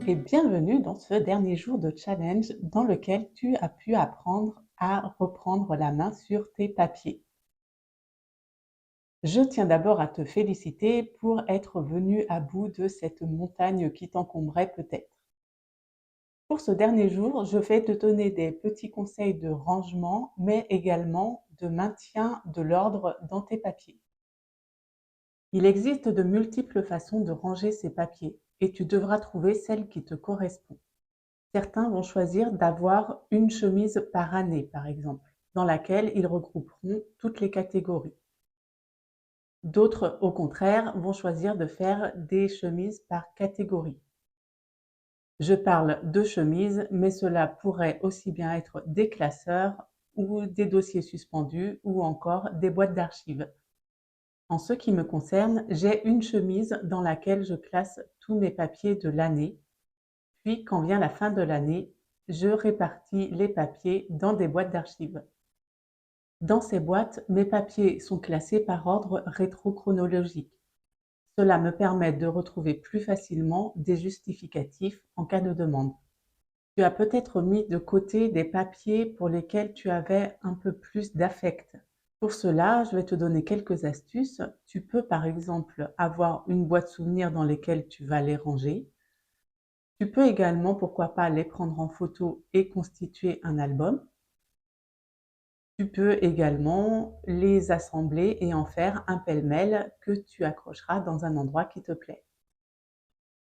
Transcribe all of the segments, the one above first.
et bienvenue dans ce dernier jour de challenge dans lequel tu as pu apprendre à reprendre la main sur tes papiers. Je tiens d'abord à te féliciter pour être venu à bout de cette montagne qui t'encombrait peut-être. Pour ce dernier jour, je vais te donner des petits conseils de rangement, mais également de maintien de l'ordre dans tes papiers. Il existe de multiples façons de ranger ces papiers et tu devras trouver celle qui te correspond. Certains vont choisir d'avoir une chemise par année, par exemple, dans laquelle ils regrouperont toutes les catégories. D'autres, au contraire, vont choisir de faire des chemises par catégorie. Je parle de chemises, mais cela pourrait aussi bien être des classeurs ou des dossiers suspendus ou encore des boîtes d'archives. En ce qui me concerne, j'ai une chemise dans laquelle je classe tous mes papiers de l'année. Puis, quand vient la fin de l'année, je répartis les papiers dans des boîtes d'archives. Dans ces boîtes, mes papiers sont classés par ordre rétrochronologique. Cela me permet de retrouver plus facilement des justificatifs en cas de demande. Tu as peut-être mis de côté des papiers pour lesquels tu avais un peu plus d'affect. Pour cela, je vais te donner quelques astuces. Tu peux par exemple avoir une boîte souvenirs dans laquelle tu vas les ranger. Tu peux également, pourquoi pas, les prendre en photo et constituer un album. Tu peux également les assembler et en faire un pêle-mêle que tu accrocheras dans un endroit qui te plaît.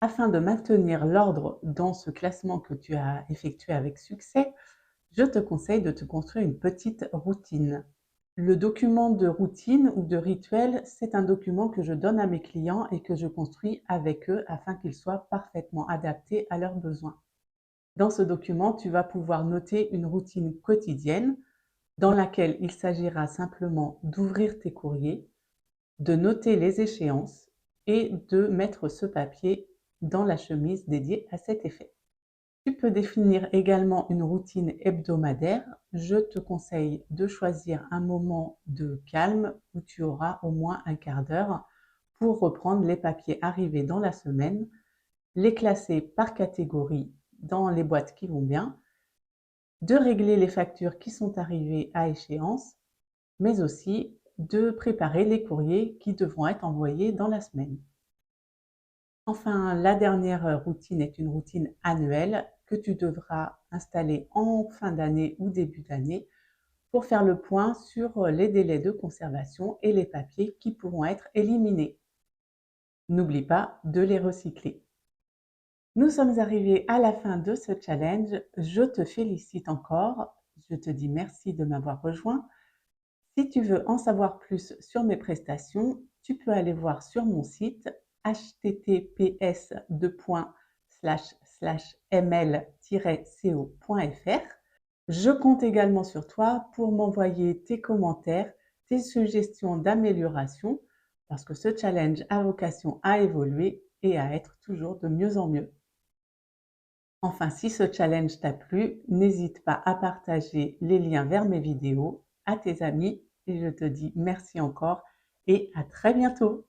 Afin de maintenir l'ordre dans ce classement que tu as effectué avec succès, je te conseille de te construire une petite routine. Le document de routine ou de rituel, c'est un document que je donne à mes clients et que je construis avec eux afin qu'il soit parfaitement adapté à leurs besoins. Dans ce document, tu vas pouvoir noter une routine quotidienne dans laquelle il s'agira simplement d'ouvrir tes courriers, de noter les échéances et de mettre ce papier dans la chemise dédiée à cet effet. Tu peux définir également une routine hebdomadaire. Je te conseille de choisir un moment de calme où tu auras au moins un quart d'heure pour reprendre les papiers arrivés dans la semaine, les classer par catégorie dans les boîtes qui vont bien, de régler les factures qui sont arrivées à échéance, mais aussi de préparer les courriers qui devront être envoyés dans la semaine. Enfin, la dernière routine est une routine annuelle que tu devras installer en fin d'année ou début d'année pour faire le point sur les délais de conservation et les papiers qui pourront être éliminés. N'oublie pas de les recycler. Nous sommes arrivés à la fin de ce challenge. Je te félicite encore. Je te dis merci de m'avoir rejoint. Si tu veux en savoir plus sur mes prestations, tu peux aller voir sur mon site https://ml-co.fr. Je compte également sur toi pour m'envoyer tes commentaires, tes suggestions d'amélioration, parce que ce challenge a vocation à évoluer et à être toujours de mieux en mieux. Enfin, si ce challenge t'a plu, n'hésite pas à partager les liens vers mes vidéos à tes amis et je te dis merci encore et à très bientôt.